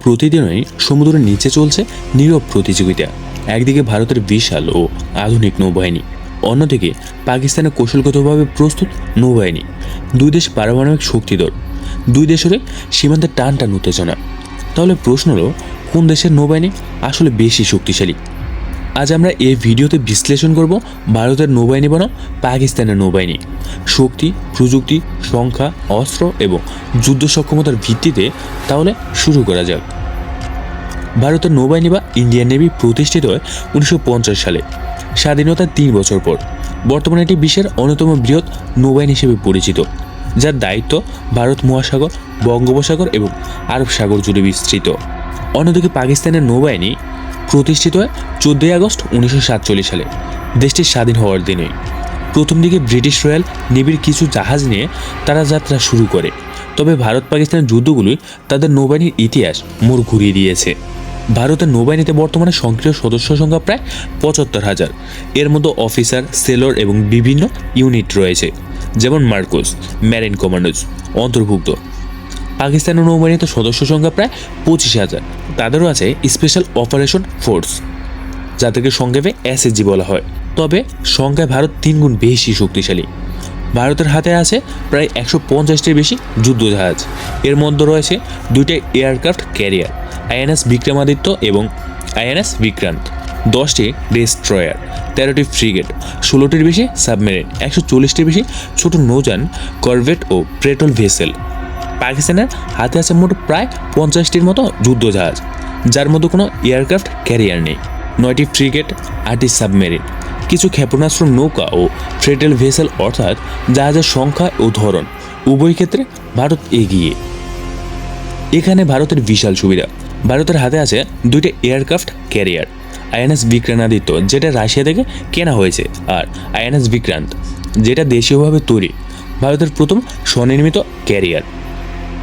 প্রতিদিনই সমুদ্রের নিচে চলছে নীরব প্রতিযোগিতা। একদিকে ভারতের বিশাল ও আধুনিক নৌবাহিনী, অন্যদিকে পাকিস্তানের কৌশলগতভাবে প্রস্তুত নৌবাহিনী। দুই দেশ পারমাণবিক শক্তিধর, দুই দেশেরই সীমান্তে টান টান উত্তেজনা। তাহলে প্রশ্ন হলো, কোন দেশের নৌবাহিনী আসলে বেশি শক্তিশালী? আজ আমরা এই ভিডিওতে বিশ্লেষণ করব ভারতের নৌবাহিনী বনাম পাকিস্তানের নৌবাহিনী। শক্তি, প্রযুক্তি, সংখ্যা, অস্ত্র এবং যুদ্ধ সক্ষমতার ভিত্তিতে। তাহলে শুরু করা যাক। ভারতের নৌবাহিনী বা ইন্ডিয়ান নেভি প্রতিষ্ঠিত হয় 1950 সালে, স্বাধীনতার 3 বছর পর। বর্তমানে এটি বিশ্বের অন্যতম বৃহৎ নৌবাহিনী হিসেবে পরিচিত, যার দায়িত্ব ভারত মহাসাগর, বঙ্গোপসাগর এবং আরব সাগর জুড়ে বিস্তৃত। অন্যদিকে পাকিস্তানের নৌবাহিনী প্রতিষ্ঠিত হয় 14 আগস্ট 1947 সালে, দেশটির স্বাধীন হওয়ার দিনেই। প্রথম দিকে ব্রিটিশ রয়্যাল নেভির কিছু জাহাজ নিয়ে তারা যাত্রা শুরু করে, তবে ভারত পাকিস্তানের যুদ্ধগুলোই তাদের নৌবাহিনীর ইতিহাস মোড় ঘুরিয়ে দিয়েছে। ভারতের নৌবাহিনীতে বর্তমানে সক্রিয় সদস্য সংখ্যা প্রায় 75,000। এর মধ্যে অফিসার, সেলর এবং বিভিন্ন ইউনিট রয়েছে, যেমন মার্কোস, ম্যারিন কমান্ডোজ অন্তর্ভুক্ত। পাকিস্তানের নৌবাহিনীতে সদস্য সংখ্যা প্রায় 25,000। তাদেরও আছে স্পেশাল অপারেশন ফোর্স, যাদেরকে সংক্ষেপে এসএসজি বলা হয়। তবে সংখ্যায় ভারত 3 গুণ বেশি শক্তিশালী। ভারতের হাতে আছে প্রায় 150টির বেশি যুদ্ধজাহাজ। এর মধ্যে রয়েছে 2টা এয়ারক্রাফট ক্যারিয়ার, আইএনএস বিক্রমাদিত্য এবং আইএনএস বিক্রান্ত, 10টি ডেস্ট্রয়ার, 13টি ফ্রিগেট, 16টির বেশি সাবমেরিন, 140টির বেশি ছোট নৌযান, করভেট ও পেট্রোল ভেসেল। পাকিস্তানের হাতে আছে মোট প্রায় 50টির মতো যুদ্ধজাহাজ, যার মধ্যে কোনো এয়ারক্রাফট ক্যারিয়ার নেই, 9টি ফ্রিগেট, 8টি সাবমেরিন, কিছু ক্ষেপণাস্ত্র নৌকা ও পেট্রোল ভেসেল। অর্থাৎ জাহাজের সংখ্যা ও ধরন উভয় ক্ষেত্রে ভারত এগিয়ে। এখানে ভারতের বিশাল সুবিধা, ভারতের হাতে আছে 2টা এয়ারক্রাফট ক্যারিয়ার, আইএনএস বিক্রমাদিত্য, যেটা রাশিয়া থেকে কেনা হয়েছে, আর আইএনএস বিক্রান্ত, যেটা দেশীয়ভাবে তৈরি, ভারতের প্রথম স্বনির্মিত ক্যারিয়ার।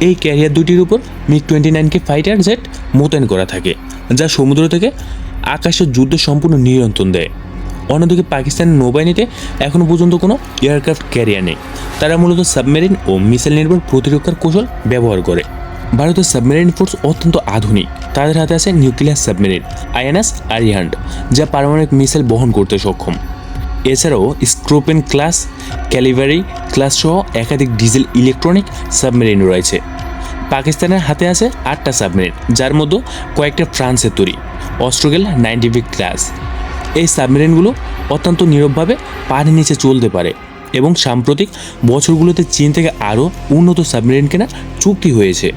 এই ক্যারিয়ার দুটির উপর MiG-29K ফাইটার জেট মোতায়েন করা থাকে, যা সমুদ্র থেকে আকাশের যুদ্ধ সম্পূর্ণ নিয়ন্ত্রণ দেয়। অন্যদিকে পাকিস্তানের নৌবাহিনীতে এখনও পর্যন্ত কোনো এয়ারক্রাফট ক্যারিয়ার নেই। তারা মূলত সাবমেরিন ও মিসাইল নির্ভর প্রতিরক্ষার কৌশল ব্যবহার করে। ভারতের সাবমেরিন ফোর্স অত্যন্ত আধুনিক। তাদের হাতে আছে নিউক্লিয়ার সাবমেরিন আইএনএস আরিহান্ট, যা পারমাণবিক মিসাইল বহন করতে সক্ষম। এছাড়াও স্ক্রোপেন ক্লাস, ক্যালিভারি ক্লাস সহ একাধিক ডিজেল ইলেকট্রনিক সাবমেরিন রয়েছে। পাকিস্তানের হাতে আছে 8টা সাবমেরিন, যার মধ্যে কয়েকটা ফ্রান্সের তৈরি, অস্ট্রোগেল 90V ক্লাস। এই সাবমেরিনগুলো অত্যন্ত নীরবভাবে পানির নিচে চলতে পারে এবং সাম্প্রতিক বছরগুলোতে চীন থেকে আরও উন্নত সাবমেরিন কেনার চুক্তি হয়েছে।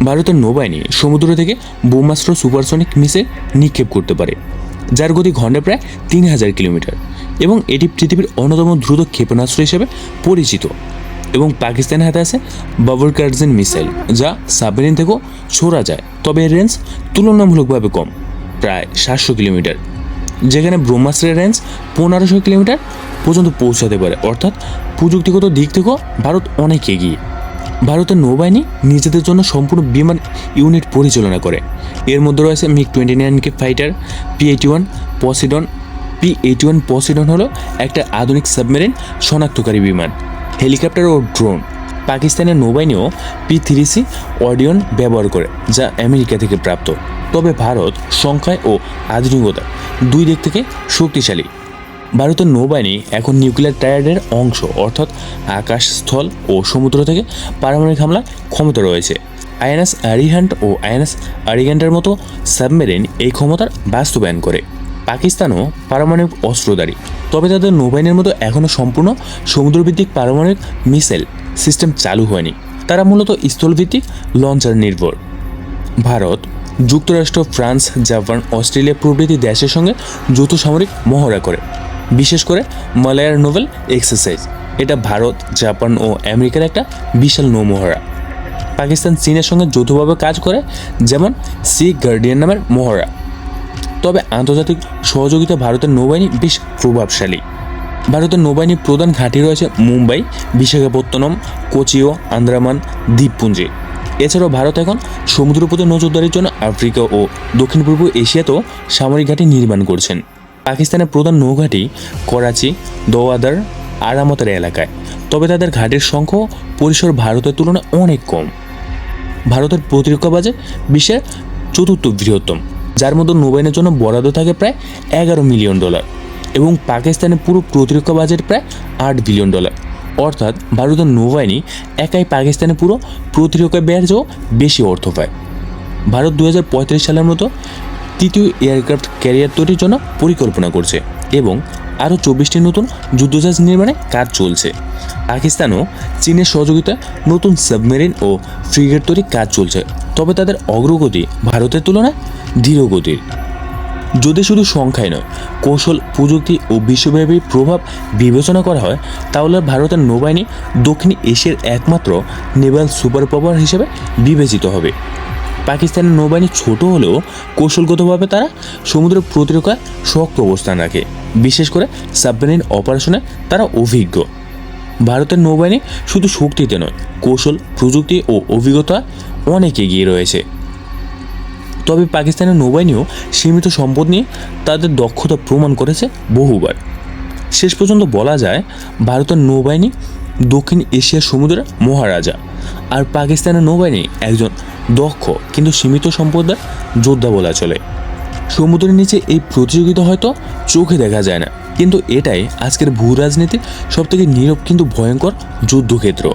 ভারতের নৌবাহিনী সমুদ্র থেকে বোমাস্ত্র সুপারসনিক মিসাইল নিক্ষেপ করতে পারে, যার গতি ঘন্টায় প্রায় 3000 কিলোমিটার, এবং এটি পৃথিবীর অন্যতম দ্রুত ক্ষেপণাস্ত্র হিসেবে পরিচিত। এবং পাকিস্তানের হাতে আছে বাবরকারজেন মিসাইল, যা সাবমেরিন থেকেও ছোড়া যায়, তবে এর রেঞ্জ তুলনামূলকভাবে কম, প্রায় 700 কিলোমিটার, যেখানে ব্রহ্মাস্ত্রের রেঞ্জ 1500 কিলোমিটার পর্যন্ত পৌঁছাতে পারে। অর্থাৎ প্রযুক্তিগত দিক থেকেও ভারত অনেক এগিয়ে। ভারতের নৌবাহিনী নিজেদের জন্য সম্পূর্ণ বিমান ইউনিট পরিচালনা করে। এর মধ্যে রয়েছে MiG-29K ফাইটার, P-81 পসিডন। P-81 পসিডন হলো একটা আধুনিক সাবমেরিন শনাক্তকারী বিমান, হেলিকপ্টার ও ড্রোন। পাকিস্তানের নৌবাহিনীও P-3C অডিয়ন ব্যবহার করে, যা আমেরিকা থেকে প্রাপ্ত। তবে ভারত সংখ্যায় ও আধুনিকতা দুই দিক থেকে শক্তিশালী। ভারতের নৌবাহিনী এখন নিউক্লিয়ার ট্রায়াডের অংশ, অর্থাৎ আকাশ, স্থল ও সমুদ্র থেকে পারমাণবিক হামলার ক্ষমতা রয়েছে। আইএনএস আরিহান্ট ও আইএনএস আরিগান্টের মতো সাবমেরিন এই ক্ষমতার বাস্তবায়ন করে। পাকিস্তানও পারমাণবিক অস্ত্রধারী, তবে তাদের নৌবাহিনীর মতো এখনও সম্পূর্ণ সমুদ্রভিত্তিক পারমাণবিক মিসাইল সিস্টেম চালু হয়নি। তারা মূলত স্থলভিত্তিক লঞ্চার নির্ভর। ভারত যুক্তরাষ্ট্র, ফ্রান্স, জাপান, অস্ট্রেলিয়া প্রভৃতি দেশের সঙ্গে যৌথ সামরিক মহড়া করে, বিশেষ করে মালয়ার নোভেল এক্সারসাইজ। এটা ভারত, জাপান ও আমেরিকার একটা বিশাল নৌমহড়া। পাকিস্তান চীনের সঙ্গে যৌথভাবে কাজ করে, যেমন সি গার্ডিয়ান নামের মহড়া। তবে আন্তর্জাতিক সহযোগিতা ভারতের নৌবাহিনী বেশ প্রভাবশালী। ভারতের নৌবাহিনীর প্রধান ঘাঁটি রয়েছে মুম্বাই, বিশাখাপত্তনম, কোচিও, আন্দামান দ্বীপপুঞ্জে। এছাড়াও ভারত এখন সমুদ্রপথে নজরদারির জন্য আফ্রিকা ও দক্ষিণ পূর্ব এশিয়াতেও সামরিক ঘাঁটি নির্মাণ করছেন। পাকিস্তানের প্রধান নৌঘাঁটি করাচি, দোয়াদার, আরামতের এলাকায়, তবে তাদের ঘাটের সংখ্যা ও পরিসর ভারতের তুলনায় অনেক কম। ভারতের প্রতিরক্ষা বাজেট বিশ্বের চতুর্থ বৃহত্তম, যার মধ্যে নৌবাহিনীর জন্য বরাদ্দ থাকে প্রায় $11 মিলিয়ন এবং পাকিস্তানের পুরো প্রতিরক্ষা বাজেট প্রায় $8 বিলিয়ন। অর্থাৎ ভারতের নৌবাহিনী একাই পাকিস্তানের পুরো প্রতিরক্ষা ব্যয়ের চেয়েও বেশি অর্থ পায়। ভারত 2035 সালের মতো তৃতীয় এয়ারক্রাফট ক্যারিয়ার তৈরির জন্য পরিকল্পনা করছে এবং আরও 24টি নতুন যুদ্ধজাহাজ নির্মাণে কাজ চলছে। পাকিস্তানও চীনের সহযোগিতায় নতুন সাবমেরিন ও ফ্রিগেট তৈরির কাজ চলছে, তবে তাদের অগ্রগতি ভারতের তুলনায় ধীরগতির। যদি শুধু সংখ্যায় নয়, কৌশল, প্রযুক্তি ও বিশ্বব্যাপী প্রভাব বিবেচনা করা হয়, তাহলে ভারতের নৌবাহিনী দক্ষিণ এশিয়ার একমাত্র নেভাল সুপার পাওয়ার হিসেবে বিবেচিত হবে। পাকিস্তানের নৌবাহিনী ছোট হলেও কৌশলগতভাবে তারা সমুদ্র প্রতিরক্ষায় শক্ত অবস্থান রাখে, বিশেষ করে সাবমেরিন অপারেশনে তারা অভিজ্ঞ। ভারতের নৌবাহিনী শুধু শক্তিতে নয়, কৌশল, প্রযুক্তি ও অভিজ্ঞতা অনেক এগিয়ে রয়েছে। তবে পাকিস্তানের নৌবাহিনীও সীমিত সম্পদ নিয়ে তাদের দক্ষতা প্রমাণ করেছে বহুবার। শেষ পর্যন্ত বলা যায়, ভারতের নৌবাহিনী দক্ষিণ এশিয়ার সমুদ্রের মহারাজা, আর পাকিস্তানের নৌবাহিনী একজন দক্ষ কিন্তু সীমিত সম্পদের যোদ্ধা বলা চলে। সমুদ্রের নিচে এই প্রতিযোগিতা হয়তো চোখে দেখা যায় না, কিন্তু এটাই আজকের ভূ রাজনীতির সবথেকে নীরব কিন্তু ভয়ঙ্কর যুদ্ধক্ষেত্র।